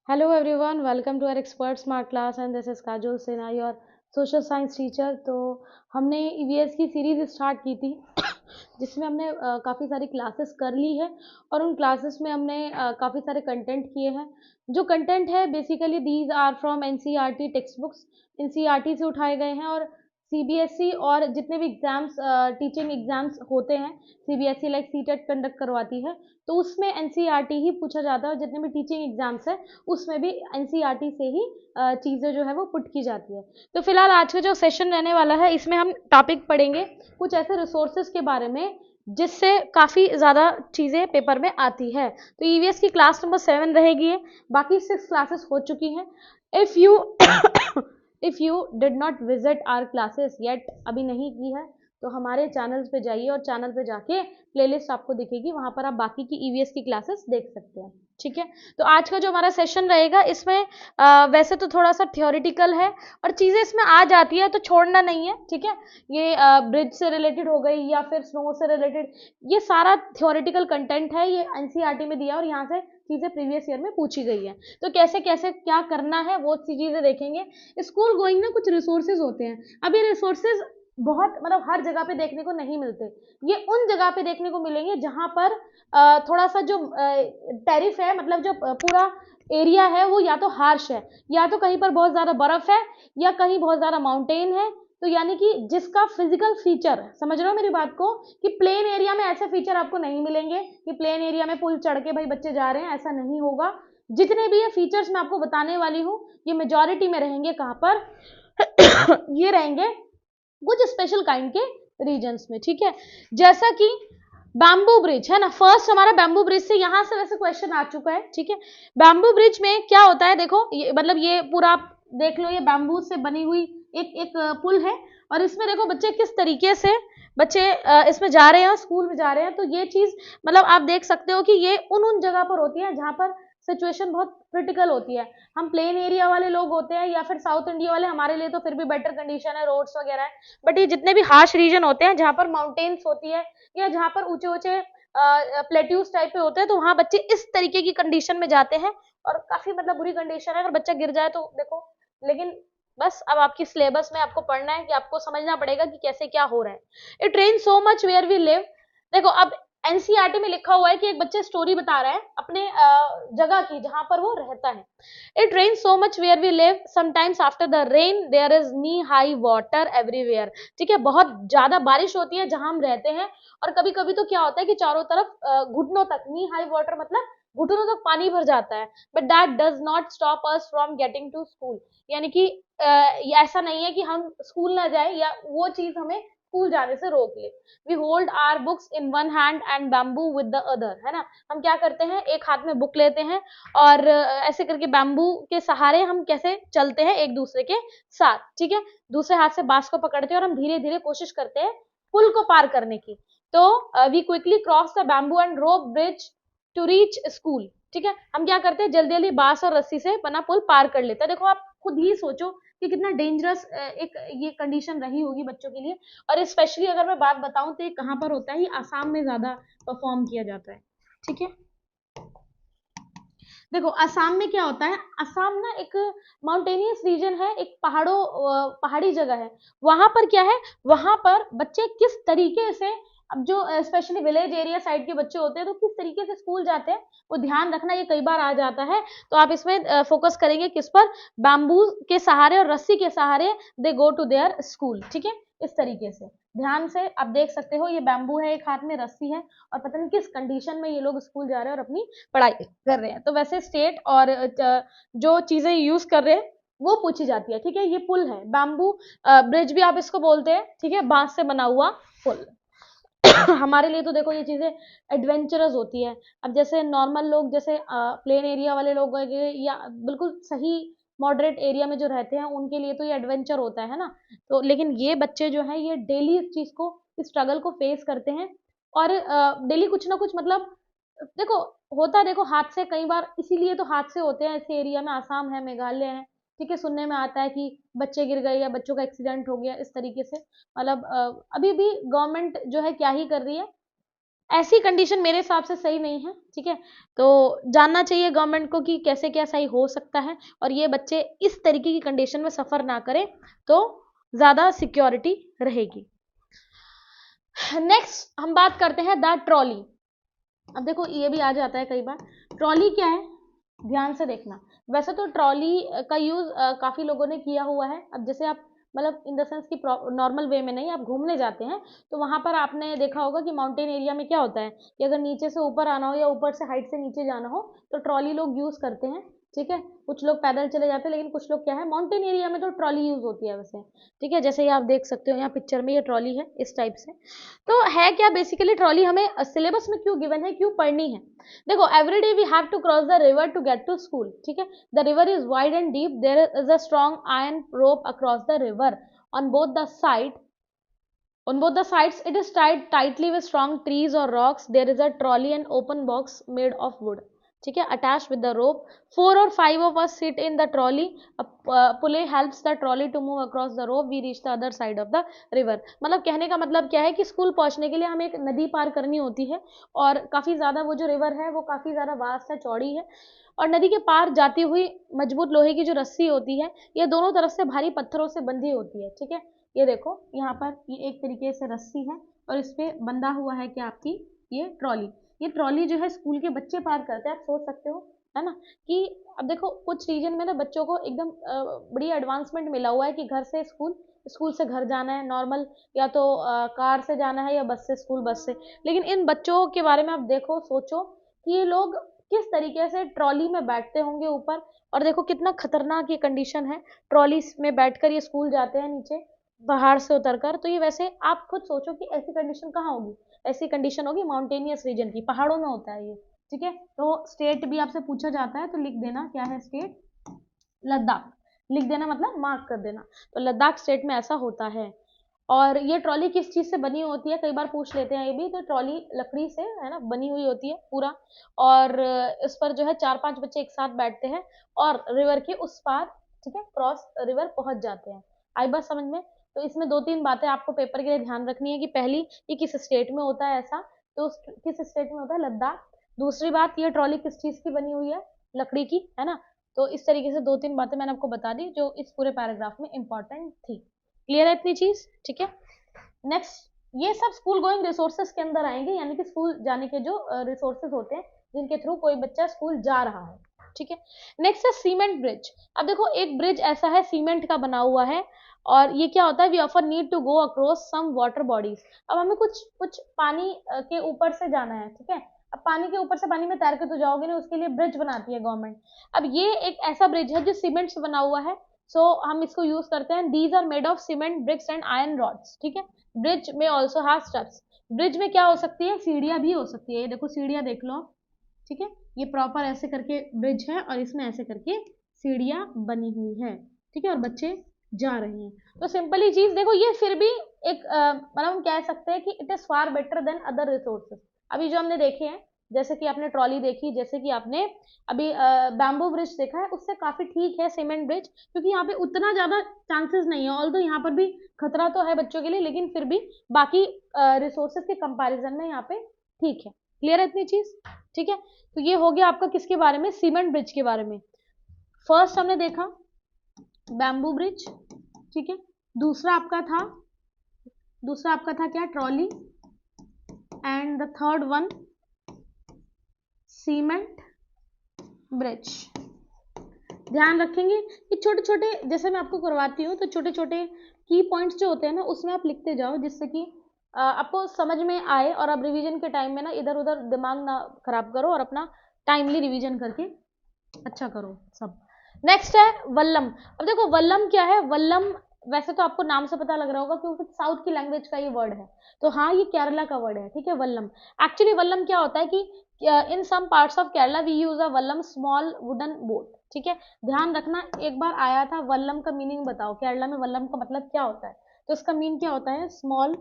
Hello everyone, welcome to our expert smart class and this is Kajol Sinha, your social science teacher। तो हमने EVS की series start की थी जिसमें हमने काफ़ी सारी क्लासेस कर ली है और उन क्लासेस में हमने काफ़ी सारे कंटेंट किए हैं। जो कंटेंट है basically these are from NCERT text books, NCERT से उठाए गए हैं। और सीबीएसई और जितने भी एग्जाम्स टीचिंग एग्जाम्स होते हैं, सीबीएसई लाइक सीटेट कंडक्ट करवाती है, तो उसमें एनसीईआरटी ही पूछा जाता है। और जितने भी टीचिंग एग्जाम्स है उसमें भी एनसीईआरटी से ही चीज़ें जो है वो पुट की जाती है। तो फिलहाल आज का जो सेशन रहने वाला है इसमें हम टॉपिक पढ़ेंगे कुछ ऐसे रिसोर्सेज के बारे में जिससे काफ़ी ज़्यादा चीज़ें पेपर में आती है। तो ईवीएस की क्लास नंबर 7 रहेगी, बाकी 6 क्लासेस हो चुकी हैं। If you if you did not visit our classes yet, अभी नहीं की है तो हमारे चैनल्स पे जाइए और चैनल पे जाके प्लेलिस्ट आपको दिखेगी, वहां पर आप बाकी की ईवीएस की क्लासेस देख सकते हैं। ठीक है, तो आज का जो हमारा सेशन रहेगा इसमें वैसे तो थोड़ा सा थ्योरेटिकल है और चीज़ें इसमें आ जाती है तो छोड़ना नहीं है। ठीक है, ये ब्रिज से रिलेटेड हो गई या फिर स्नो से रिलेटेड, ये सारा थ्योरेटिकल कंटेंट है, ये एनसीईआरटी में दिया और यहाँ से चीज़ें प्रीवियस ईयर में पूछी गई है। तो कैसे कैसे क्या करना है वो चीज़ें देखेंगे। स्कूल गोइंग ना कुछ रिसोर्सेज होते हैं, अब ये रिसोर्सेज बहुत मतलब हर जगह पे देखने को नहीं मिलते। ये उन जगह पे देखने को मिलेंगे जहां पर थोड़ा सा जो टेरिफ है, मतलब जो पूरा एरिया है वो या तो हार्श है, या तो कहीं पर बहुत ज़्यादा बर्फ है, या कहीं बहुत ज़्यादा माउंटेन है। तो यानी कि जिसका फिजिकल फीचर, समझ रहे हो मेरी बात को, कि प्लेन एरिया में ऐसे फीचर आपको नहीं मिलेंगे कि प्लेन एरिया में पुल चढ़ के भाई बच्चे जा रहे हैं, ऐसा नहीं होगा। जितने भी ये फीचर्स मैं आपको बताने वाली हूँ ये मेजॉरिटी में रहेंगे कहाँ पर ये रहेंगे कुछ स्पेशल काइंड के रीजन्स में। ठीक है, जैसा कि बैम्बू ब्रिज है ना, फर्स्ट हमारा बैम्बू ब्रिज से यहां से वैसे क्वेश्चन आ चुका है। ठीक है, बैम्बू ब्रिज में क्या होता है, देखो ये मतलब ये पूरा आप देख लो, ये बैम्बू से बनी हुई एक एक पुल है और इसमें देखो बच्चे किस तरीके से बच्चे इसमें जा रहे हैं, स्कूल में जा रहे हैं। तो ये चीज मतलब आप देख सकते हो कि ये उन उन जगह पर होती है जहां पर सिचुएशन बहुत क्रिटिकल होती है। हम प्लेन एरिया वाले लोग होते हैं या फिर साउथ इंडिया वाले, हमारे लिए तो फिर भी बेटर कंडीशन है, रोड्स वगैरह है। बट ये जितने भी हार्श रीजन होते हैं जहाँ पर माउंटेन्स होती है या जहाँ पर ऊंचे ऊंचे प्लेट्यूज टाइप पे होते हैं, तो वहाँ बच्चे इस तरीके की कंडीशन में जाते हैं और काफी मतलब बुरी कंडीशन है। अगर बच्चा गिर जाए तो देखो, लेकिन बस अब आपकी सिलेबस में आपको पढ़ना है कि आपको समझना पड़ेगा कि कैसे क्या हो रहा है। It rain so much where we live. देखो अब एनसीईआरटी में लिखा हुआ है कि एक बच्चा स्टोरी बता रहा है अपने जगह की जहां पर वो रहता है। It rain so much where we live, sometimes after the rain there is knee high water everywhere. ठीक है, बहुत ज्यादा बारिश होती है जहां हम रहते हैं और कभी कभी तो क्या होता है कि चारों तरफ घुटनों तक, नी हाई वाटर मतलब घुटनों तक पानी भर जाता है। But that does not stop us from getting to school, यानी कि ऐसा नहीं है कि हम स्कूल ना जाए या वो चीज हमें स्कूल जाने से रोक ले। We hold our books in one hand and bamboo with the other, है ना। हम क्या करते हैं, एक हाथ में बुक लेते हैं और ऐसे करके बैम्बू के सहारे हम कैसे चलते हैं एक दूसरे के साथ। ठीक है, दूसरे हाथ से बांस को पकड़ते हैं और हम धीरे धीरे कोशिश करते हैं पुल को पार करने की। तो we quickly cross the bamboo and rope bridge to reach school. ठीक है, हम क्या करते हैं, जल्दी जल्दी बांस और रस्सी से बना पुल पार कर लेते हैं। देखो आप खुद ही सोचो कि कितना डेंजरस एक ये कंडीशन रही होगी बच्चों के लिए। और स्पेशली अगर मैं बात बताऊं तो ये कहाँ पर होता है, ये आसाम में ज्यादा परफॉर्म किया जाता है। ठीक है, देखो असम में क्या होता है, असम ना एक माउंटेनियस रीजन है, एक पहाड़ी जगह है। वहां पर क्या है, वहां पर बच्चे किस तरीके से, अब जो स्पेशली विलेज एरिया साइड के बच्चे होते हैं तो किस तरीके से स्कूल जाते हैं वो ध्यान रखना, ये कई बार आ जाता है। तो आप इसमें फोकस करेंगे किस पर, बैम्बू के सहारे और रस्सी के सहारे दे गो टू देयर स्कूल। ठीक है, इस तरीके से ध्यान से आप देख सकते हो, ये बैम्बू है, एक हाथ में रस्सी है और पता नहीं किस कंडीशन में ये लोग स्कूल जा रहे हैं और अपनी पढ़ाई कर रहे हैं। तो वैसे स्टेट और जो चीजें यूज कर रहे हैं वो पूछी जाती है। ठीक है, ये पुल है, बैम्बू ब्रिज भी आप इसको बोलते हैं। ठीक है, बांस से बना हुआ पुल हमारे लिए तो देखो ये चीजें एडवेंचरस होती है। अब जैसे नॉर्मल लोग, जैसे प्लेन एरिया वाले लोग या बिल्कुल सही मॉडरेट एरिया में जो रहते हैं उनके लिए तो ये एडवेंचर होता है ना। तो लेकिन ये बच्चे जो है ये डेली इस चीज को, इस स्ट्रगल को फेस करते हैं और डेली कुछ ना कुछ मतलब देखो होता है। देखो हादसे कई बार इसीलिए तो हादसे होते हैं ऐसे एरिया में, आसाम है, मेघालय है। ठीक है, सुनने में आता है कि बच्चे गिर गए या बच्चों का एक्सीडेंट हो गया इस तरीके से। मतलब अभी भी गवर्नमेंट जो है क्या ही कर रही है, ऐसी कंडीशन मेरे हिसाब से सही नहीं है, ठीक है। तो जानना चाहिए गवर्नमेंट को कि कैसे क्या सही हो सकता है और ये बच्चे इस तरीके की कंडीशन में सफर ना करें तो ज्यादा सिक्योरिटी रहेगी। नेक्स्ट हम बात करते हैं द ट्रॉली। अब देखो ये भी आ जाता है कई बार, ट्रॉली क्या है, ध्यान से देखना। वैसे तो ट्रॉली का यूज काफी लोगों ने किया हुआ है। अब जैसे आप मतलब इन द सेंस कि नॉर्मल वे में नहीं, आप घूमने जाते हैं तो वहां पर आपने देखा होगा कि माउंटेन एरिया में क्या होता है कि अगर नीचे से ऊपर आना हो या ऊपर से हाइट से नीचे जाना हो तो ट्रॉली लोग यूज करते हैं, ठीक है। कुछ लोग पैदल चले जाते हैं, लेकिन कुछ लोग क्या है माउंटेन एरिया में तो ट्रॉली यूज होती है वैसे, ठीक है। जैसे ये आप देख सकते हो यहाँ पिक्चर में, ये ट्रॉली है इस टाइप से। तो है क्या बेसिकली ट्रॉली, हमें सिलेबस में क्यों गिवन है, क्यों पढ़नी है। देखो every day we have to cross the river to get to school, ठीक है। The river is wide and deep, there is a strong iron rope across the river on both the side on both the sides it is tied tightly with strong trees or rocks. There is a trolley and open box made of wood, ठीक है, attached with the rope. 4 or 5 of us sit in the trolley. A pulley helps the trolley to move across the rope. We reach the other side of the river. मतलब कहने का मतलब क्या है कि school पहुंचने के लिए हमें एक नदी पार करनी होती है और काफी ज्यादा वो जो रिवर है वो काफी ज्यादा वास्ट है, चौड़ी है, और नदी के पार जाती हुई मजबूत लोहे की जो रस्सी होती है ये दोनों तरफ से भारी पत्थरों से बंधी होती है, ठीक है। ये देखो यहाँ पर ये एक तरीके से रस्सी है और इस पे बंधा हुआ है कि आपकी ये ट्रॉली। ये ट्रॉली जो है स्कूल के बच्चे पार करते हैं, आप सोच सकते हो है ना कि अब देखो कुछ रीजन में ना बच्चों को एकदम बड़ी एडवांसमेंट मिला हुआ है कि घर से स्कूल, स्कूल से घर जाना है नॉर्मल, या तो कार से जाना है या बस से, स्कूल बस से। लेकिन इन बच्चों के बारे में आप देखो, सोचो कि ये लोग किस तरीके से ट्रॉली में बैठते होंगे ऊपर, और देखो कितना खतरनाक ये कंडीशन है, ट्रॉली में बैठकर ये स्कूल जाते हैं नीचे पहाड़ से उतरकर। तो ये वैसे आप खुद सोचो कि ऐसी कंडीशन कहाँ होगी, ऐसी कंडीशन होगी माउंटेनियस रीजन की, पहाड़ों में होता है ये, ठीक है। तो स्टेट भी आपसे पूछा जाता है तो लिख देना क्या है स्टेट, लद्दाख लिख देना, मतलब मार्क कर देना। तो लद्दाख स्टेट में ऐसा होता है। और ये ट्रॉली किस चीज से बनी होती है, कई बार पूछ लेते हैं ये भी, तो ट्रॉली लकड़ी से है ना बनी हुई होती है पूरा, और इस पर जो है 4-5 बच्चे एक साथ बैठते हैं और रिवर के उस पार, ठीक है, क्रॉस रिवर पहुंच जाते हैं। आई बात समझ में। तो इसमें 2-3 बातें आपको पेपर के लिए ध्यान रखनी है कि पहली, ये किस स्टेट में होता है ऐसा, तो किस स्टेट में होता है, लद्दाख। दूसरी बात, ये ट्रॉली किस चीज की बनी हुई है, लकड़ी की, है ना। तो इस तरीके से 2-3 बातें मैंने आपको बता दी जो इस पूरे पैराग्राफ में इंपॉर्टेंट थी। क्लियर है इतनी चीज, ठीक है। नेक्स्ट, ये सब स्कूल गोइंग रिसोर्सेज के अंदर आएंगे, यानी कि स्कूल जाने के जो रिसोर्सेज होते हैं जिनके थ्रू कोई बच्चा स्कूल जा रहा है, ठीक है। नेक्स्ट है सीमेंट ब्रिज। अब देखो एक ब्रिज ऐसा है सीमेंट का बना हुआ है, और ये क्या होता है, वी ऑफर need to go across some water bodies. अब हमें कुछ कुछ पानी के ऊपर से जाना है, ठीक है। अब पानी के ऊपर से, पानी में तैर के तो जाओगे नहीं, उसके लिए ब्रिज बनाती है गवर्नमेंट। अब ये एक ऐसा ब्रिज है जो सीमेंट से बना हुआ है, सो हम इसको यूज करते हैं। These are made of cement bricks and iron rods, ठीक है। ब्रिज में ऑल्सो हैव स्टेप्स। ब्रिज में क्या हो सकती है, सीढ़ियां भी हो सकती है। ये देखो सीढ़ियां देख लो, ठीक है। ये प्रॉपर ऐसे करके ब्रिज है और इसमें ऐसे करके सीढ़ियां बनी हुई है, ठीक है, और बच्चे जा रहे हैं। तो सिंपली चीज देखो, ये फिर भी एक मतलब हम कह सकते हैं कि it is far better than other resources. अभी जो हमने देखे हैं, जैसे कि आपने ट्रॉली देखी, जैसे कि आपने अभी बैम्बू ब्रिज देखा है, उससे काफी ठीक है सीमेंट ब्रिज, क्योंकि यहाँ पे उतना ज्यादा चांसेस नहीं है। ऑल्दो यहाँ पर भी खतरा तो है बच्चों के लिए, लेकिन फिर भी बाकी रिसोर्सेज के कंपैरिजन में यहाँ पे ठीक है। क्लियर है इतनी चीज, ठीक है। तो ये हो गया आपका किसके बारे में, सीमेंट ब्रिज के बारे में। फर्स्ट हमने देखा बैम्बू ब्रिज, ठीक है। दूसरा आपका था क्या, trolley, and the third one cement bridge. ध्यान रखेंगे कि छोटे छोटे, जैसे मैं आपको करवाती हूँ तो छोटे छोटे की पॉइंट्स जो होते हैं ना उसमें आप लिखते जाओ, जिससे कि आपको समझ में आए, और आप रिवीजन के टाइम में ना इधर उधर दिमाग ना खराब करो और अपना टाइमली रिवीजन करके अच्छा करो सब। नेक्स्ट है वल्लम। अब देखो वल्लम क्या है, वल्लम वैसे तो आपको नाम से पता लग रहा होगा क्योंकि साउथ की लैंग्वेज का ये वर्ड है, तो हाँ ये केरला का वर्ड है, ठीक है, वल्लम। एक्चुअली वल्लम क्या होता है कि in some parts of Kerala we use a vallam small wooden boat, ठीक है। ध्यान रखना, एक बार आया था वल्लम का मीनिंग बताओ, केरला में वल्लम का मतलब क्या होता है, तो इसका मीन क्या होता है, स्मॉल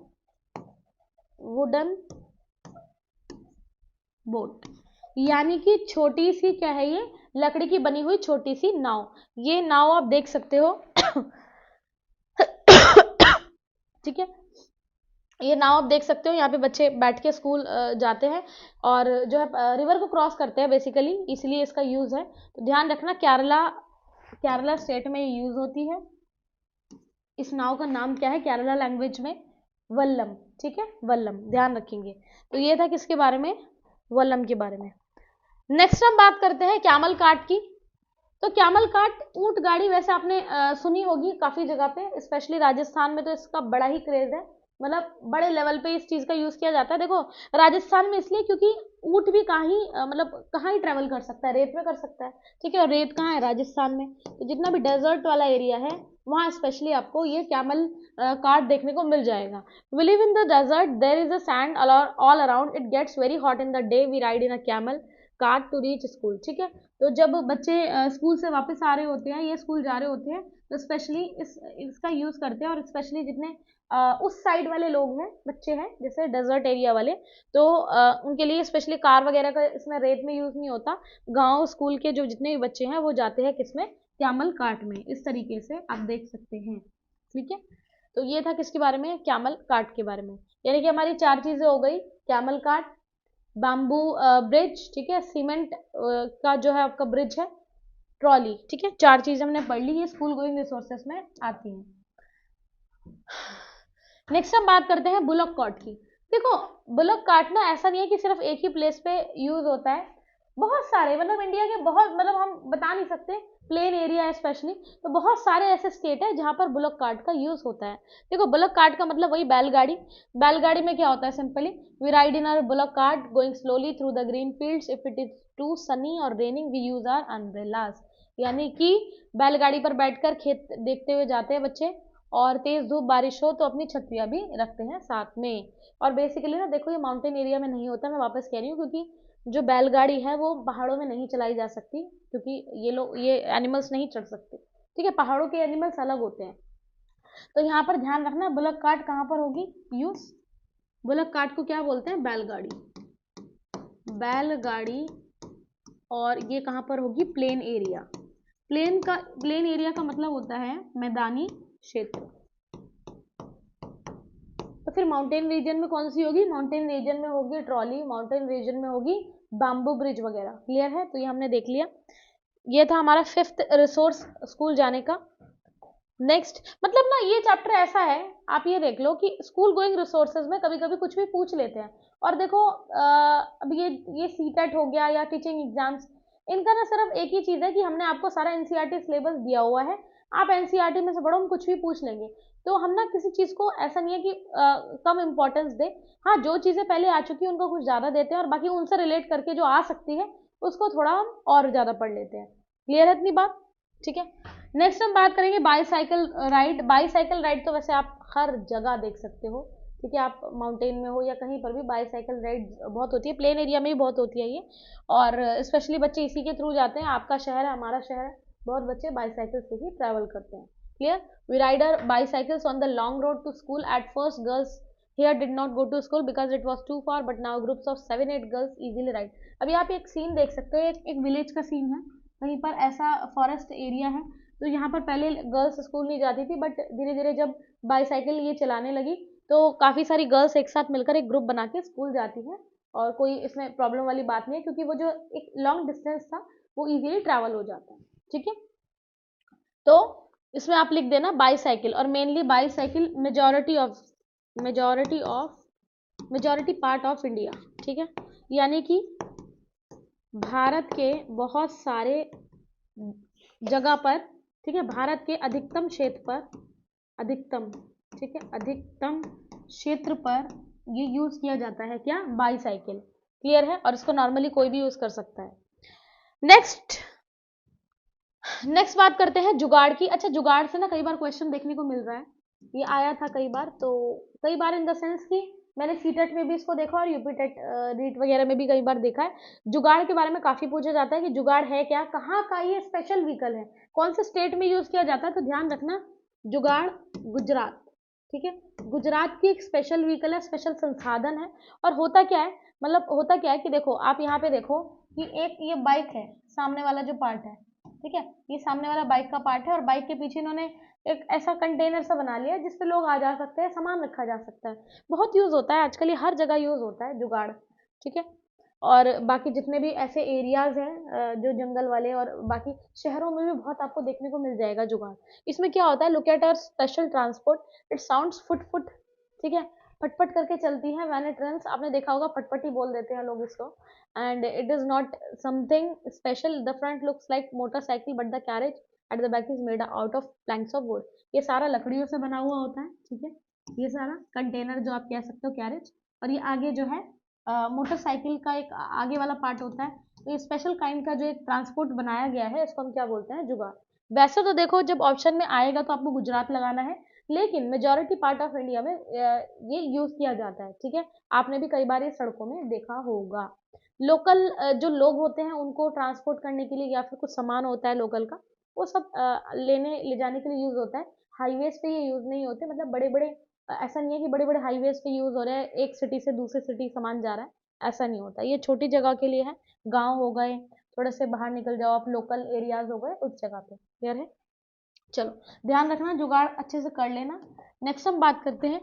वुडन बोट, यानी कि छोटी सी क्या है ये, लकड़ी की बनी हुई छोटी सी नाव। ये नाव आप देख सकते हो ठीक है। ये नाव आप देख सकते हो, यहाँ पे बच्चे बैठ के स्कूल जाते हैं और जो है रिवर को क्रॉस करते हैं बेसिकली, इसलिए इसका यूज है। तो ध्यान रखना केरला स्टेट में यूज होती है। इस नाव का नाम क्या है केरला लैंग्वेज में? वल्लम। ठीक है, वल्लम, ध्यान रखेंगे। तो ये था किसके बारे में? वल्लम के बारे में। नेक्स्ट हम बात करते हैं कैमल कार्ट की। तो कैमल कार्ट ऊंट गाड़ी वैसे आपने सुनी होगी काफी जगह पे, स्पेशली राजस्थान में तो इसका बड़ा ही क्रेज है, मतलब बड़े लेवल पे इस चीज का यूज किया जाता है। देखो राजस्थान में इसलिए क्योंकि ऊंट भी मतलब कहाँ ही ट्रेवल कर सकता है, रेत में कर सकता है। ठीक है, और रेत कहाँ है? राजस्थान में। तो जितना भी डेजर्ट वाला एरिया है वहाँ स्पेशली आपको ये कैमल कार्ट देखने को मिल जाएगा। We live in the desert, there is a sand all around, it gets very hot in the day, we ride in a camel cart to reach school। ठीक है, तो जब बच्चे स्कूल से वापस आ रहे होते हैं या स्कूल जा रहे होते हैं तो स्पेशली इसका यूज करते हैं, और स्पेशली जितने उस साइड वाले लोग हैं, बच्चे हैं जैसे डेजर्ट एरिया वाले, तो उनके लिए स्पेशली कार वगैरह का इसमें रेत में यूज नहीं होता। गांव स्कूल के जो जितने भी बच्चे हैं वो जाते हैं किसमें? कैमल कार्ट में। इस तरीके से आप देख सकते हैं। ठीक है, तो ये था किसके बारे में? कैमल कार्ट के बारे में। यानी कि हमारी 4 चीजें हो गई, कैमल कार्ट, बैम्बू ब्रिज, ठीक है, सीमेंट का जो है आपका ब्रिज है, ट्रॉली। ठीक है, 4 चीज हमने पढ़ ली, ये स्कूल गोइंग रिसोर्सेस में आती हैं। नेक्स्ट हम बात करते हैं बुलक कार्ट की। देखो बुलक कार्ट ना ऐसा नहीं है कि सिर्फ एक ही प्लेस पे यूज होता है, बहुत सारे, मतलब इंडिया के बहुत, मतलब हम बता नहीं सकते, प्लेन एरिया है स्पेशली, तो बहुत सारे ऐसे स्टेट है जहाँ पर बुलक कार्ट का यूज होता है। देखो बुलक कार्ट का मतलब वही बैलगाड़ी। बैलगाड़ी में क्या होता है? Simply we ride in our bullock cart going slowly through the green fields, if it is too sunny और raining we use our umbrellas. यानी कि बैलगाड़ी पर बैठकर खेत देखते हुए जाते हैं बच्चे, और तेज धूप बारिश हो तो अपनी छतरियां भी रखते हैं साथ में। और बेसिकली ना देखो ये माउंटेन एरिया में नहीं होता, मैं वापस कह रही हूँ, क्योंकि जो बैलगाड़ी है वो पहाड़ों में नहीं चलाई जा सकती, क्योंकि ये एनिमल्स नहीं चढ़ सकते। ठीक है, पहाड़ों के एनिमल्स अलग होते हैं। तो यहाँ पर ध्यान रखना, बुलक कार्ट कहाँ पर होगी यूज? बुलक कार्ट को क्या बोलते हैं? बैलगाड़ी। बैलगाड़ी, और ये कहाँ पर होगी? Plain area. प्लेन एरिया का मतलब होता है मैदानी क्षेत्र। तो फिर माउंटेन रीजन में कौन सी होगी? माउंटेन रीजन में होगी ट्रॉली, माउंटेन रीजन में होगी बैम्बू ब्रिज वगैरह। क्लियर है? तो ये हमने देख लिया। ये था हमारा 5th रिसोर्स स्कूल जाने का। नेक्स्ट, मतलब ना ये चैप्टर ऐसा है, आप ये देख लो कि स्कूल गोइंग रिसोर्सेज में कभी कभी कुछ भी पूछ लेते हैं। और देखो अब ये सीटेट हो गया या टीचिंग एग्जाम्स, इनका ना सिर्फ एक ही चीज है कि हमने आपको सारा एनसीईआरटी सिलेबस दिया हुआ है, आप एनसीईआरटी में से पढ़ो, हम कुछ भी पूछ लेंगे। तो हम ना किसी चीज को ऐसा नहीं है कि कम इंपॉर्टेंस दे। हाँ, जो चीजें पहले आ चुकी है उनको कुछ ज्यादा देते हैं, और बाकी उनसे रिलेट करके जो आ सकती है उसको थोड़ा हम और ज्यादा पढ़ लेते हैं। क्लियर है इतनी बात? ठीक है, नेक्स्ट हम बात करेंगे बाईसाइकिल राइड। बाईसाइकिल राइड तो वैसे आप हर जगह देख सकते हो, ठीक है, आप माउंटेन में हो या कहीं पर भी बाईसाइकिल राइड बहुत होती है, प्लेन एरिया में भी बहुत होती है ये, और स्पेशली बच्चे इसी के थ्रू जाते हैं। आपका शहर है, हमारा शहर है, बहुत बच्चे बाईसाइकिल से ही ट्रैवल करते हैं। Clear? We ride our bicycles on the long road to school. At first girls here did not go to school because it was too far, but now groups of 7-8 girls easily ride। अभी आप एक scene देख सकते हो, एक village का scene है, कहीं पर ऐसा फॉरेस्ट एरिया है, तो यहाँ पर पहले गर्ल्स स्कूल नहीं जाती थी, बट धीरे धीरे जब बाईसाइकिल ये चलाने लगी तो काफ़ी सारी गर्ल्स एक साथ मिलकर एक ग्रुप बना के स्कूल जाती हैं, और कोई इसमें प्रॉब्लम वाली बात नहीं है, क्योंकि वो जो एक लॉन्ग डिस्टेंस था वो इजीली ट्रैवल हो जाता है। ठीक है, तो इसमें आप लिख देना बाईसाइकिल, और mainly bicycle majority part of India. ठीक है, यानी कि भारत के बहुत सारे जगह पर, ठीक है, भारत के अधिकतम क्षेत्र पर, अधिकतम, ठीक है, अधिकतम क्षेत्र पर ये यूज किया जाता है क्या? बाईसाइकिल। क्लियर है? और इसको नॉर्मली कोई भी यूज कर सकता है। नेक्स्ट बात करते हैं जुगाड़ की। अच्छा, जुगाड़ से ना कई बार क्वेश्चन देखने को मिल रहा है, ये आया था कई बार, तो कई बार इन द सेंस कि मैंने सीटेट में भी इसको देखा और यूपीटेट रीट वगैरह में भी कई बार देखा है। जुगाड़ के बारे में काफी पूछा जाता है कि जुगाड़ है क्या, कहाँ का ये स्पेशल व्हीकल है, कौन से स्टेट में यूज किया जाता है। तो ध्यान रखना, जुगाड़ गुजरात। ठीक है, गुजरात की एक स्पेशल व्हीकल है, स्पेशल संसाधन है। और होता क्या है, मतलब होता क्या है कि देखो आप यहाँ पे देखो कि एक ये बाइक है, सामने वाला जो पार्ट है, ठीक है, ये सामने वाला बाइक का पार्ट है और बाइक के पीछे इन्होंने एक ऐसा कंटेनर सा बना लिया जिसपे लोग आ जा सकते हैं, सामान रखा जा सकता है। बहुत यूज होता है आजकल, ये हर जगह यूज होता है जुगाड़। ठीक है, और बाकी जितने भी ऐसे एरियाज हैं जो जंगल वाले, और बाकी शहरों में भी बहुत आपको देखने को मिल जाएगा जुगाड़। इसमें क्या होता है, look at our special transport, it sounds फुट फुट। ठीक है, फटफट करके चलती है व्हेन इट रन्स, आपने देखा होगा फटफट ही बोल देते हैं लोग इसको। And it is not something special, the front looks like motorcycle but the carriage at the back is made out of Planck's of would. ये सारा लकड़ियों से बना हुआ होता है। ठीक है, ये सारा कंटेनर जो आप कह सकते हो कैरेज, और ये आगे जो है मोटरसाइकिल का एक आगे वाला पार्ट होता है। तो ये स्पेशल काइंड का जो एक ट्रांसपोर्ट बनाया गया है, इसको हम क्या बोलते हैं, जुगाड़। वैसे तो देखो जब ऑप्शन में आएगा तो आपको गुजरात लगाना है, लेकिन मेजॉरिटी पार्ट ऑफ इंडिया में ये यूज किया जाता है। ठीक है, आपने भी कई बार ये सड़कों में देखा होगा। लोकल जो लोग होते हैं उनको ट्रांसपोर्ट करने के लिए, या फिर कुछ सामान होता है लोकल का, वो सब लेने ले जाने के लिए यूज होता है। हाईवेज पे ये यूज नहीं होते, मतलब बड़े बड़े ऐसा नहीं है कि बड़े बड़े हाईवेज पे यूज हो रहा है, एक सिटी से दूसरी सिटी सामान जा रहा है, ऐसा नहीं होता। ये छोटी जगह के लिए है, गांव हो गए, थोड़े से बाहर निकल जाओ आप, लोकल एरियाज हो गए, उस जगह पे। क्लियर है? चलो, ध्यान रखना, जुगाड़ अच्छे से कर लेना। नेक्स्ट हम बात करते हैं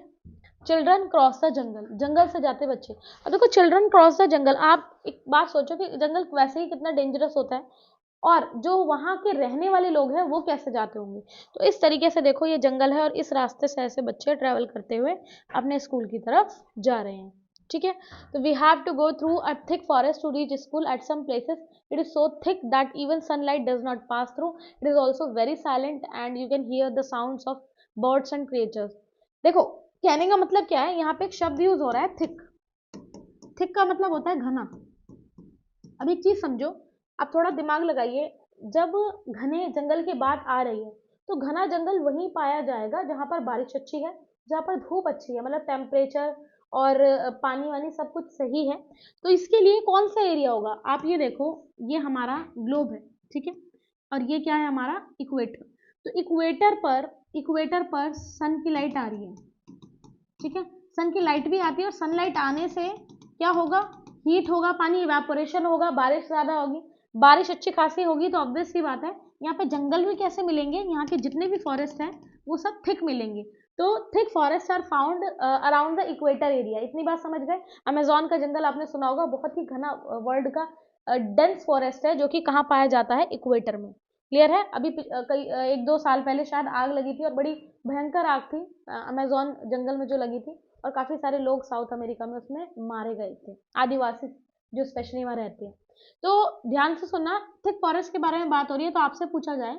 चिल्ड्रन क्रॉस द जंगल, जंगल से जाते बच्चे। अब देखो चिल्ड्रन क्रॉस द जंगल, आप एक बात सोचो कि जंगल वैसे ही कितना डेंजरस होता है, और जो वहां के रहने वाले लोग हैं वो कैसे जाते होंगे। तो इस तरीके से देखो, ये जंगल है और इस रास्ते से ऐसे बच्चे ट्रेवल करते हुए अपने स्कूल की तरफ जा रहे हैं। ठीक है, तो we have to go through a thick forest to reach school, at some places it is so thick that even sunlight does not pass through, it is also very silent and you can hear the sounds of birds and creatures. देखो, कहने का मतलब क्या है, यहाँ पे एक शब्द यूज हो रहा है थिक। थिक का मतलब होता है घना। अब एक चीज समझो, आप थोड़ा दिमाग लगाइए, जब घने जंगल की बात आ रही है तो घना जंगल वहीं पाया जाएगा जहां पर बारिश अच्छी है, जहां पर धूप अच्छी है, मतलब टेम्परेचर और पानी वानी सब कुछ सही है। तो इसके लिए कौन सा एरिया होगा, आप ये देखो, ये हमारा ग्लोब है। ठीक है, और ये क्या है, हमारा इक्वेटर। तो इक्वेटर पर सन की लाइट आ रही है। ठीक है, सन की लाइट भी आती है, और सनलाइट आने से क्या होगा, हीट होगा, पानी इवेपोरेशन होगा, बारिश ज्यादा होगी, बारिश अच्छी खासी होगी, तो ऑब्वियस सी बात है यहाँ पे जंगल भी कैसे मिलेंगे, यहाँ के जितने भी फॉरेस्ट हैं वो सब थिक मिलेंगे। तो thick forest are found around the equator area, इतनी बात समझ गए। अमेजोन का जंगल आपने सुना होगा, बहुत ही घना वर्ल्ड का डेंस फॉरेस्ट है, जो कि कहाँ पाया जाता है, इक्वेटर में। क्लियर है? अभी कई 1-2 साल पहले शायद आग लगी थी, और बड़ी भयंकर आग थी अमेजोन जंगल में जो लगी थी, और काफी सारे लोग साउथ अमेरिका में उसमें मारे गए थे, आदिवासी जो स्पेशली वहां रहते हैं। तो ध्यान से सुनना, थिक फॉरेस्ट के बारे में बात हो रही है, तो आपसे पूछा जाए,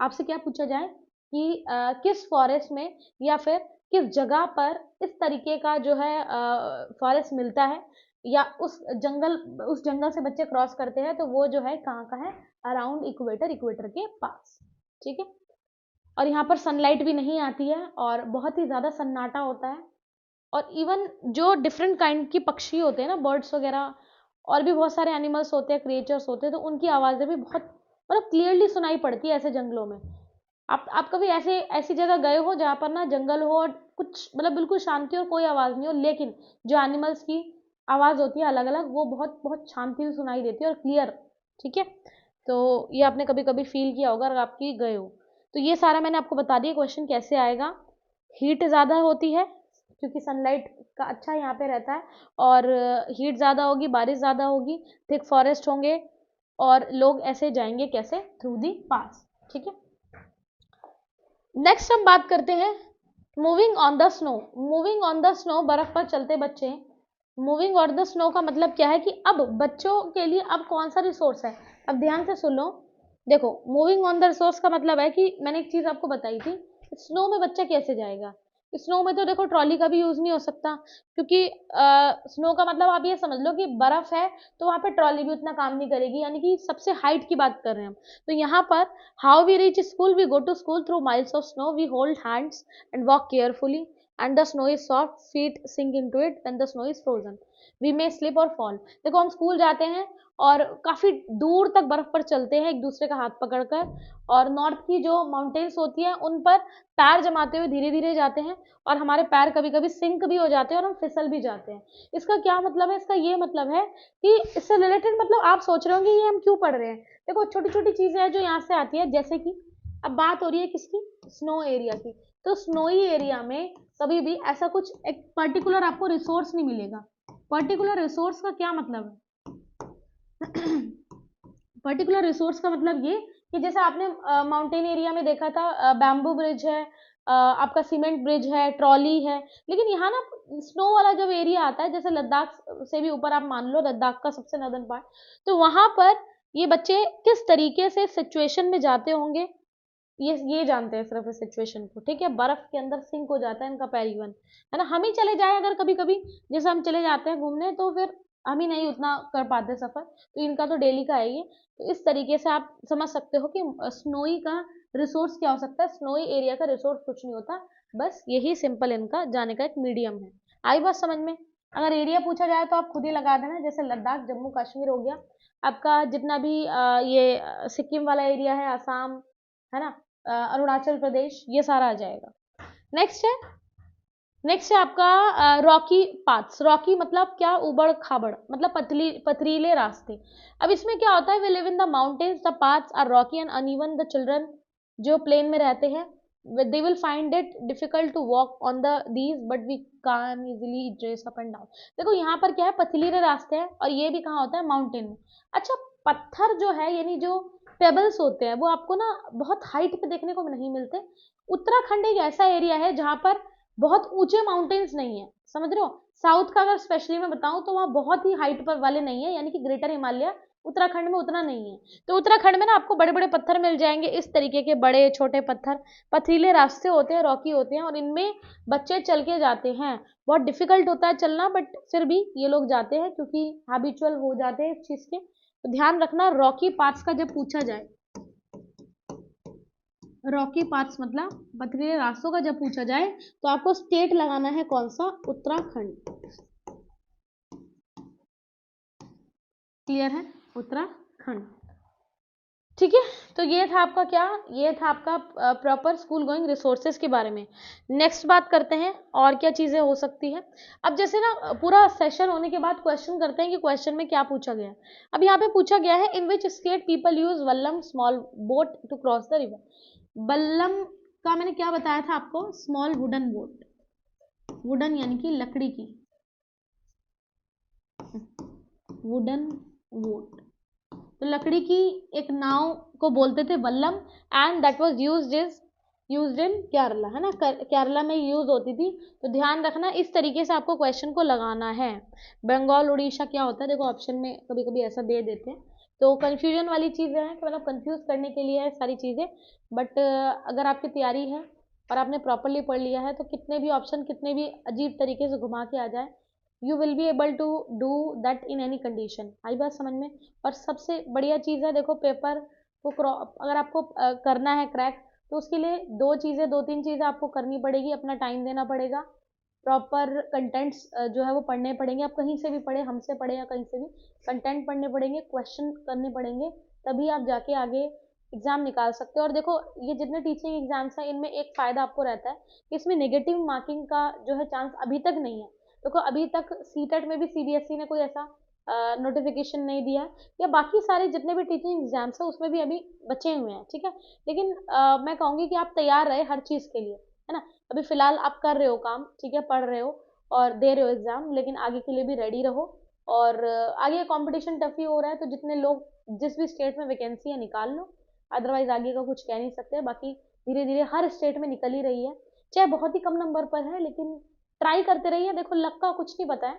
आपसे क्या पूछा जाए कि किस फॉरेस्ट में या फिर किस जगह पर इस तरीके का जो है फॉरेस्ट मिलता है, या उस जंगल से बच्चे क्रॉस करते हैं, तो वो जो है कहाँ का है, अराउंड इक्वेटर, इक्वेटर के पास। ठीक है, और यहाँ पर सनलाइट भी नहीं आती है, और बहुत ही ज्यादा सन्नाटा होता है, और इवन जो डिफरेंट काइंड की पक्षी होते हैं ना, बर्ड्स वगैरह, और भी बहुत सारे एनिमल्स होते हैं, क्रिएचर्स होते हैं, तो उनकी आवाज़ें भी बहुत मतलब क्लियरली सुनाई पड़ती है ऐसे जंगलों में। आप कभी ऐसे ऐसी जगह गए हो जहाँ पर ना जंगल हो, और कुछ मतलब बिल्कुल शांति और कोई आवाज़ नहीं हो, लेकिन जो एनिमल्स की आवाज़ होती है अलग अलग, वो बहुत बहुत शांति से सुनाई देती है और क्लियर। ठीक है, तो ये आपने कभी कभी फील किया होगा अगर आपकी गए हो। तो ये सारा मैंने आपको बता दिया, क्वेश्चन कैसे आएगा। हीट ज़्यादा होती है क्योंकि सनलाइट का अच्छा यहाँ पे रहता है, और हीट ज़्यादा होगी, बारिश ज़्यादा होगी, थिक फॉरेस्ट होंगे, और लोग ऐसे जाएंगे कैसे, थ्रू दी पास। ठीक है, नेक्स्ट हम बात करते हैं moving on the snow. Moving on the snow, बर्फ पर चलते बच्चे। मूविंग ऑन द स्नो का मतलब क्या है कि अब बच्चों के लिए अब कौन सा रिसोर्स है। अब ध्यान से सुन लो, देखो मूविंग ऑन द रिसोर्स का मतलब है कि मैंने एक चीज आपको बताई थी, स्नो में बच्चा कैसे जाएगा। स्नो में तो देखो ट्रॉली का भी यूज नहीं हो सकता, क्योंकि स्नो का मतलब आप ये समझ लो कि बर्फ है, तो वहां पे ट्रॉली भी उतना काम नहीं करेगी, यानी कि सबसे हाइट की बात कर रहे हैं हम। तो यहाँ पर how we reach school, we go to school through miles of snow, we hold hands and walk carefully, and the snow is soft, feet sink into it, and the snow is frozen, we may slip or fall। देखो हम school जाते हैं और काफ़ी दूर तक बर्फ़ पर चलते हैं एक दूसरे का हाथ पकड़कर, और नॉर्थ की जो माउंटेन्स होती हैं उन पर पैर जमाते हुए धीरे धीरे जाते हैं, और हमारे पैर कभी कभी सिंक भी हो जाते हैं और हम फिसल भी जाते हैं। इसका क्या मतलब है? इसका ये मतलब है कि इससे रिलेटेड, मतलब आप सोच रहे होंगे ये हम क्यों पढ़ रहे हैं। देखो छोटी छोटी चीज़ें हैं जो यहाँ से आती है, जैसे कि अब बात हो रही है किसकी, स्नो एरिया की। तो स्नोई एरिया में कभी भी ऐसा कुछ एक पर्टिकुलर आपको रिसोर्स नहीं मिलेगा। पर्टिकुलर रिसोर्स का क्या मतलब है? पर्टिकुलर रिसोर्स का मतलब ये कि जैसे आपने माउंटेन एरिया में देखा था, बैम्बू ब्रिज है, आपका सीमेंट ब्रिज है, ट्रॉली है, लेकिन यहाँ ना स्नो वाला जब एरिया आता है, जैसे लद्दाख से भी ऊपर आप मान लो, लद्दाख का सबसे नॉर्दर्न पार्ट, तो वहां पर ये बच्चे किस तरीके से सिचुएशन में जाते होंगे, ये जानते हैं सिर्फ इस सिचुएशन को, ठीक है। बर्फ के अंदर सिंक हो जाता है इनका पैर इवन, है ना। हम ही चले जाए अगर कभी कभी, जैसे हम चले जाते हैं घूमने, तो फिर हम ही नहीं उतना कर पाते सफर, तो इनका तो डेली का है ये। तो इस तरीके से आप समझ सकते हो कि स्नोई का रिसोर्स क्या हो सकता है। स्नोई एरिया का रिसोर्स कुछ नहीं होता, बस यही सिंपल इनका जाने का एक मीडियम है। आई बात समझ में? अगर एरिया पूछा जाए तो आप खुद ही लगा देना, जैसे लद्दाख, जम्मू कश्मीर हो गया आपका, जितना भी ये सिक्किम वाला एरिया है, आसाम, है ना, अरुणाचल प्रदेश, ये सारा आ जाएगा। नेक्स्ट है आपका रॉकी पाथ्स। रॉकी मतलब क्या? उबड़ खाबड़, मतलब पथरीले रास्ते। अब इसमें क्या होता है, we live in the mountains, the paths are rocky and uneven, the children जो प्लेन में रहते हैं they will find it difficult to walk on the these but we can easily trace up and down। देखो यहाँ पर क्या है, पथरीले रास्ते हैं, और ये भी कहाँ होता है, माउंटेन में। अच्छा, पत्थर जो है, यानी जो पेबल्स होते हैं, वो आपको ना बहुत हाइट पे देखने को नहीं मिलते। उत्तराखंड एक ऐसा एरिया है जहाँ पर बहुत ऊंचे माउंटेन्स नहीं है, समझ रहे हो। साउथ का अगर स्पेशली मैं बताऊं तो वहाँ बहुत ही हाइट पर वाले नहीं है, यानी कि ग्रेटर हिमालय उत्तराखंड में उतना नहीं है। तो उत्तराखंड में ना आपको बड़े बड़े पत्थर मिल जाएंगे, इस तरीके के बड़े छोटे पत्थर, पथरीले रास्ते होते हैं, रॉकी होते हैं, और इनमें बच्चे चल के जाते हैं। बहुत डिफिकल्ट होता है चलना, बट फिर भी ये लोग जाते हैं क्योंकि हैबिचुअल हो जाते हैं इस चीज के। तो ध्यान रखना, रॉकी पाथ्स का जब पूछा जाए, रॉकी पाथ्स मतलब पथरीले रास्तों का जब पूछा जाए, तो आपको स्टेट लगाना है कौन सा, उत्तराखंड। क्लियर है, उत्तराखंड, ठीक है। तो ये था आपका क्या, ये था आपका प्रॉपर स्कूल गोइंग रिसोर्सेज के बारे में। नेक्स्ट बात करते हैं और क्या चीजें हो सकती है। अब जैसे ना पूरा सेशन होने के बाद क्वेश्चन करते हैं कि क्वेश्चन में क्या पूछा गया है। अब यहाँ पे पूछा गया है, in which state people use vallam small boat to cross the river. बल्लम का मैंने क्या बताया था आपको, स्मॉल वुडन बोट, वुडन यानी कि लकड़ी की, वुडन बोट, तो लकड़ी की एक नाव को बोलते थे Vallabh, and that was used in Kerala, है ना, केरला में यूज होती थी। तो ध्यान रखना, इस तरीके से आपको क्वेश्चन को लगाना है। बंगाल उड़ीसा क्या होता है, देखो ऑप्शन में कभी कभी ऐसा दे देते हैं, तो कंफ्यूजन वाली चीज़ें हैं, मतलब कंफ्यूज करने के लिए है सारी चीज़ें। बट अगर आपकी तैयारी है और आपने प्रॉपरली पढ़ लिया है, तो कितने भी ऑप्शन कितने भी अजीब तरीके से घुमा के आ जाए, you will be able to do that in any condition. आई बात समझ में? और सबसे बढ़िया चीज़ है, देखो पेपर को अगर आपको करना है क्रैक, तो उसके लिए दो तीन चीज़ें आपको करनी पड़ेगी, अपना टाइम देना पड़ेगा, प्रॉपर कंटेंट्स जो है वो पढ़ने पड़ेंगे। आप कहीं से भी पढ़े, हमसे पढ़े या कहीं से भी, कंटेंट पढ़ने पड़ेंगे, क्वेश्चन करने पड़ेंगे, तभी आप जाके आगे एग्जाम निकाल सकते हो। और देखो ये जितने टीचिंग एग्जाम्स हैं, इनमें एक फ़ायदा आपको रहता है कि इसमें नेगेटिव मार्किंग का जो है चांस अभी तक नहीं है। देखो अभी तक सीटेट में भी सीबीएसई ने कोई ऐसा नोटिफिकेशन नहीं दिया है, या बाकी सारे जितने भी टीचिंग एग्जाम्स हैं उसमें भी अभी बचे हुए हैं, ठीक है। लेकिन मैं कहूँगी कि आप तैयार रहे हर चीज़ के लिए, है ना। अभी फिलहाल आप कर रहे हो काम, ठीक है, पढ़ रहे हो और दे रहे हो एग्जाम, लेकिन आगे के लिए भी रेडी रहो। और आगे कंपटीशन टफ ही हो रहा है, तो जितने लोग जिस भी स्टेट में वैकेंसी है निकाल लो, अदरवाइज आगे का कुछ कह नहीं सकते। बाकी धीरे धीरे हर स्टेट में निकल ही रही है, चाहे बहुत ही कम नंबर पर है, लेकिन ट्राई करते रहिए। देखो लक का कुछ नहीं पता है,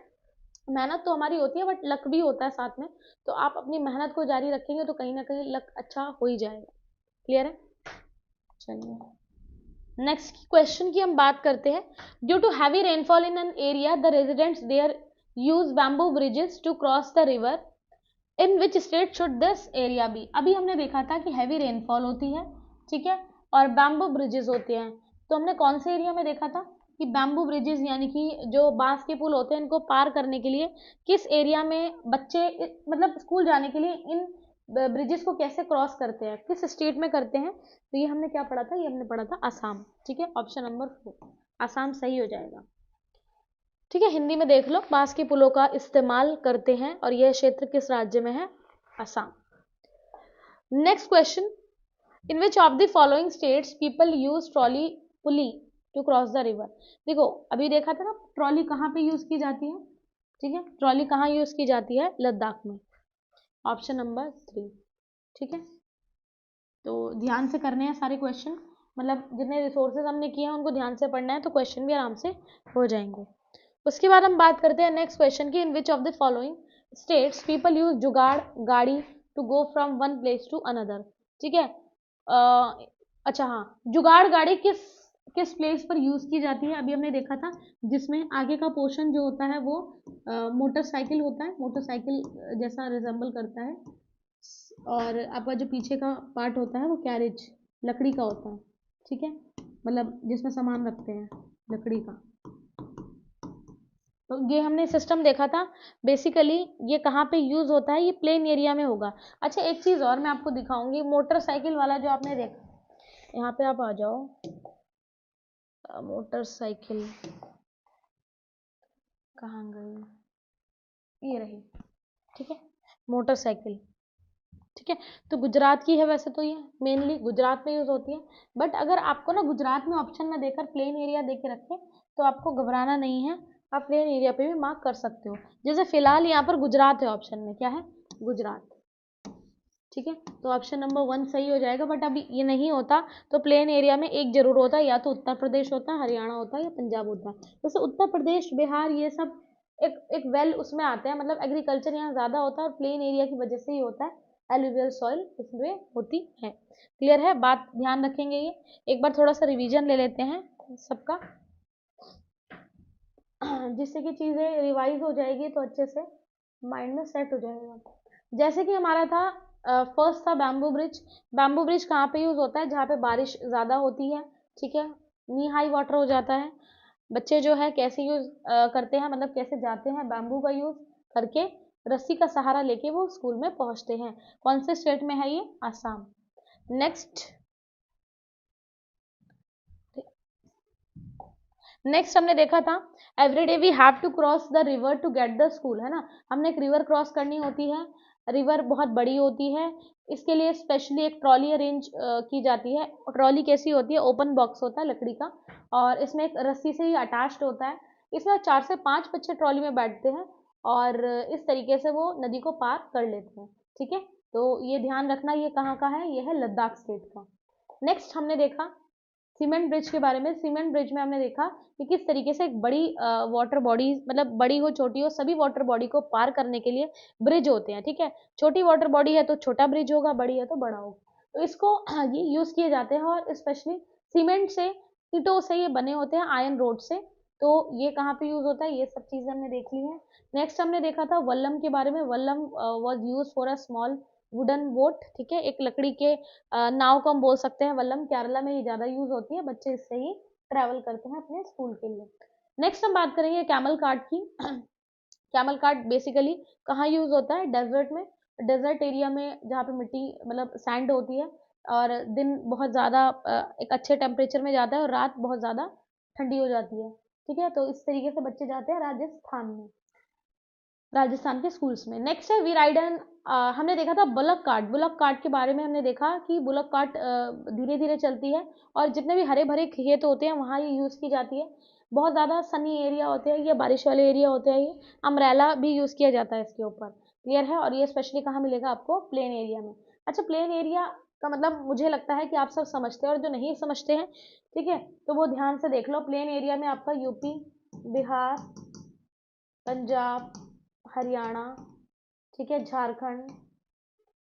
मेहनत तो हमारी होती है, बट लक भी होता है साथ में। तो आप अपनी मेहनत को जारी रखेंगे तो कहीं ना कहीं लक अच्छा हो ही जाएगा। क्लियर है, चलिए नेक्स्ट क्वेश्चन की हम बात करते हैं। Due to heavy rainfall in an area, the residents there use bamboo bridges to cross the river, in which state should this area be. अभी हमने देखा था कि हैवी रेनफॉल होती है, ठीक है, और बैम्बू ब्रिजेस होते हैं, तो हमने कौन से एरिया में देखा था कि बैम्बू ब्रिजेस यानी कि जो बांस के पुल होते हैं इनको पार करने के लिए किस एरिया में बच्चे मतलब स्कूल जाने के लिए इन ब्रिजेस को कैसे क्रॉस करते हैं, किस स्टेट में करते हैं, तो ये हमने क्या पढ़ा था, ये हमने पढ़ा था असम। ठीक है, ऑप्शन नंबर 4 असम सही हो जाएगा। ठीक है, हिंदी में देख लो, बांस के पुलों का इस्तेमाल करते हैं और यह क्षेत्र किस राज्य में है, Assam. Next question, in which of the following states people use trolley pulley to cross the river. देखो अभी देखा था ना, ट्रॉली कहाँ पे यूज की जाती है, ठीक है, ट्रॉली कहाँ यूज की जाती है, लद्दाख में, ऑप्शन नंबर 3। ठीक है, तो ध्यान से करने हैं सारे क्वेश्चन, मतलब जितने रिसोर्सेज हमने किए हैं उनको ध्यान से पढ़ना है, तो क्वेश्चन भी आराम से हो जाएंगे। उसके बाद हम बात करते हैं नेक्स्ट क्वेश्चन की, in which of the following states people use jugaad gaadi to go from one place to another. ठीक है, अच्छा हाँ, जुगाड़ गाड़ी किस किस प्लेस पर यूज की जाती है, अभी हमने देखा था, जिसमें आगे का पोर्शन जो होता है वो मोटरसाइकिल होता है, मोटरसाइकिल जैसा रिजेंबल करता है, और आपका जो पीछे का पार्ट होता है वो कैरेज लकड़ी का होता है। ठीक है, मतलब जिसमें सामान रखते हैं लकड़ी का। तो ये हमने सिस्टम देखा था, बेसिकली ये कहाँ पे यूज होता है, ये प्लेन एरिया में होगा। अच्छा एक चीज और मैं आपको दिखाऊंगी, मोटरसाइकिल वाला जो आपने देखा, यहाँ पे आप आ जाओ, मोटरसाइकिल कहाँ गई, ये रही। ठीक है, मोटरसाइकिल, ठीक है, तो गुजरात की है वैसे तो, ये मेनली गुजरात में यूज होती है, बट अगर आपको ना गुजरात में ऑप्शन में देकर प्लेन एरिया दे के रखे तो आपको घबराना नहीं है, आप प्लेन एरिया पे भी मार्क कर सकते हो। जैसे फिलहाल यहाँ पर गुजरात है ऑप्शन में, क्या है, गुजरात। ठीक है, तो ऑप्शन नंबर 1 सही हो जाएगा, बट अभी ये नहीं होता, तो प्लेन एरिया में एक जरूर होता है, या तो उत्तर प्रदेश होता है, हरियाणा होता है, या पंजाब होता है। जैसे उत्तर प्रदेश, बिहार, ये सब एक एक वेल उसमें आते हैं, मतलब एग्रीकल्चर यहाँ ज़्यादा होता है और प्लेन एरिया की वजह से ही होता है, एलुवियल सॉइल इसमें होती है। क्लियर है बात, ध्यान रखेंगे ये। एक बार थोड़ा सा रिवीजन ले लेते हैं सबका, जिससे कि चीज़ें रिवाइज हो जाएगी तो अच्छे से माइंड में सेट हो जाएगा। जैसे कि हमारा था फर्स्ट था बैम्बू ब्रिज। बैम्बू ब्रिज कहाँ पे यूज होता है, जहाँ पे बारिश ज़्यादा होती है, ठीक है, नी हाई वाटर हो जाता है। बच्चे जो है कैसे यूज करते हैं, मतलब कैसे जाते हैं, बैम्बू का यूज करके रस्सी का सहारा लेके वो स्कूल में पहुंचते हैं। कौन से स्टेट में है ये, आसाम। नेक्स्ट हमने देखा था, every day we have to cross the river to get the school, है ना, हमने एक रिवर क्रॉस करनी होती है, रिवर बहुत बड़ी होती है, इसके लिए स्पेशली एक ट्रॉली अरेंज की जाती है। ट्रॉली कैसी होती है, ओपन बॉक्स होता है लकड़ी का, और इसमें एक रस्सी से ही अटैच्ड होता है, इसमें 4 से 5 बच्चे ट्रॉली में बैठते हैं और इस तरीके से वो नदी को पार कर लेते हैं। ठीक है, तो ये ध्यान रखना, ये कहाँ का है, ये है लद्दाख स्टेट का। नेक्स्ट हमने देखा सीमेंट ब्रिज के बारे में। सीमेंट ब्रिज में हमने देखा कि किस तरीके से एक बड़ी वाटर बॉडी, मतलब बड़ी हो छोटी हो, सभी वाटर बॉडी को पार करने के लिए ब्रिज होते हैं। ठीक है, छोटी वाटर बॉडी है तो छोटा ब्रिज होगा, बड़ी है तो बड़ा होगा, तो इसको ये यूज किए जाते हैं, और स्पेशली सीमेंट से, ईंटों से ये बने होते हैं, आयरन रोड से, तो ये कहाँ पे यूज होता है, ये सब चीजें हमने देख ली है। नेक्स्ट हमने देखा था वल्लम के बारे में। Vallabh was use for a small wooden boat, ठीक है, एक लकड़ी के नाव को हम बोल सकते हैं वल्लम, केरला में ये ज़्यादा यूज होती है, बच्चे इससे ही ट्रैवल करते हैं अपने स्कूल के लिए। नेक्स्ट हम बात करेंगे कैमल कार्ट की। कैमल कार्ट बेसिकली कहाँ यूज होता है, डेजर्ट में, डेजर्ट एरिया में, जहाँ पे मिट्टी मतलब सैंड होती है, और दिन बहुत ज़्यादा एक अच्छे टेम्परेचर में जाता है और रात बहुत ज़्यादा ठंडी हो जाती है। ठीक है, तो इस तरीके से बच्चे जाते हैं राजस्थान में, राजस्थान के स्कूल्स में। नेक्स्ट है वी राइड एन, हमने देखा था बुलक कार्ट। बुलक कार्ट के बारे में हमने देखा कि बुलक कार्ट धीरे धीरे चलती है, और जितने भी हरे भरे खेत होते हैं वहाँ ये यूज़ की जाती है। बहुत ज़्यादा सनी एरिया होते हैं, ये बारिश वाले एरिया होते हैं, ये अम्ब्रेला भी यूज़ किया जाता है इसके ऊपर। क्लियर है, और ये स्पेशली कहाँ मिलेगा आपको, प्लेन एरिया में। अच्छा, प्लेन एरिया का मतलब मुझे लगता है कि आप सब समझते हैं, और जो नहीं समझते हैं, ठीक है, तो वो ध्यान से देख लो। प्लेन एरिया में आपका यूपी, बिहार, पंजाब, हरियाणा, ठीक है, झारखंड,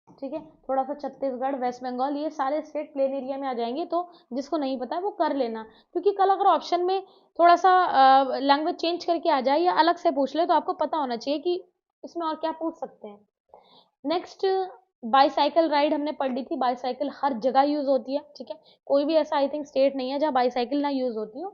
ठीक है, थोड़ा सा छत्तीसगढ़, वेस्ट बंगाल, ये सारे स्टेट प्लेन एरिया में आ जाएंगे। तो जिसको नहीं पता है वो कर लेना, क्योंकि कल अगर ऑप्शन में थोड़ा सा लैंग्वेज चेंज करके आ जाए या अलग से पूछ ले, तो आपको पता होना चाहिए कि इसमें और क्या पूछ सकते हैं। नेक्स्ट, बाईसाइकिल राइड हमने पढ़ ली थी। बाईसाइकिल हर जगह यूज होती है, ठीक है, कोई भी ऐसा आई थिंक स्टेट नहीं है जहाँ बाईसाइकिल ना यूज होती हो।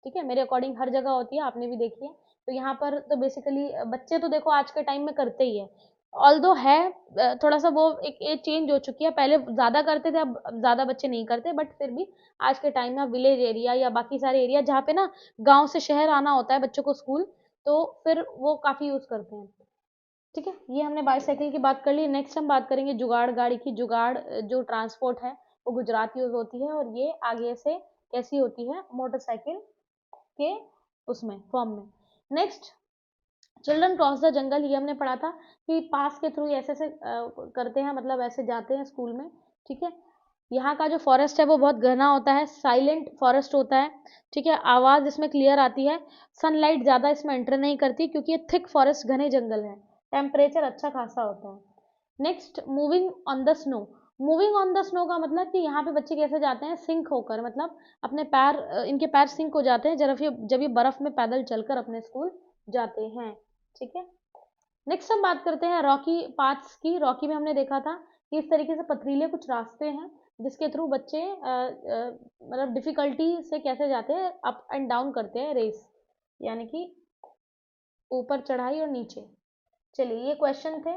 ठीक है, मेरे अकॉर्डिंग हर जगह होती है, आपने भी देखी है। तो यहाँ पर तो बेसिकली बच्चे तो देखो आज के टाइम में करते ही है, ऑल्दो है थोड़ा सा वो एक एज चेंज हो चुकी है, पहले ज़्यादा करते थे, अब ज़्यादा बच्चे नहीं करते, बट फिर भी आज के टाइम में विलेज एरिया या बाकी सारे एरिया जहाँ पे ना गांव से शहर आना होता है बच्चों को स्कूल, तो फिर वो काफ़ी यूज़ करते हैं। ठीक है, ये हमने बाईसाइकिल की बात कर ली। नेक्स्ट हम बात करेंगे जुगाड़ गाड़ी की। जुगाड़ जो ट्रांसपोर्ट है वो गुजरात यूज होती है, और ये आगे से कैसी होती है, मोटरसाइकिल के उसमें फॉर्म में। Next, children cross the jungle, ये हमने पढ़ा था कि पास के थ्रू ऐसे ऐसे करते हैं, मतलब ऐसे जाते हैं स्कूल में। ठीक है, यहाँ का जो फॉरेस्ट है वो बहुत घना होता है, साइलेंट फॉरेस्ट होता है। ठीक है, आवाज़ इसमें क्लियर आती है, सनलाइट ज़्यादा इसमें एंटर नहीं करती क्योंकि ये थिक फॉरेस्ट घने जंगल है, टेम्परेचर अच्छा खासा होता है। Next, moving on the snow. Moving on the snow का मतलब कि यहाँ पे बच्चे कैसे जाते हैं, सिंक होकर, मतलब अपने पैर इनके पैर सिंक हो जाते हैं जब ये बर्फ में पैदल चलकर अपने स्कूल जाते हैं। ठीक है, नेक्स्ट हम बात करते हैं रॉकी पाथ्स की। रॉकी में हमने देखा था कि इस तरीके से पथरीले कुछ रास्ते हैं जिसके थ्रू बच्चे मतलब डिफिकल्टी से कैसे जाते हैं, अप एंड डाउन करते हैं रेस, यानी कि ऊपर चढ़ाई और नीचे। चलिए, ये क्वेश्चन थे।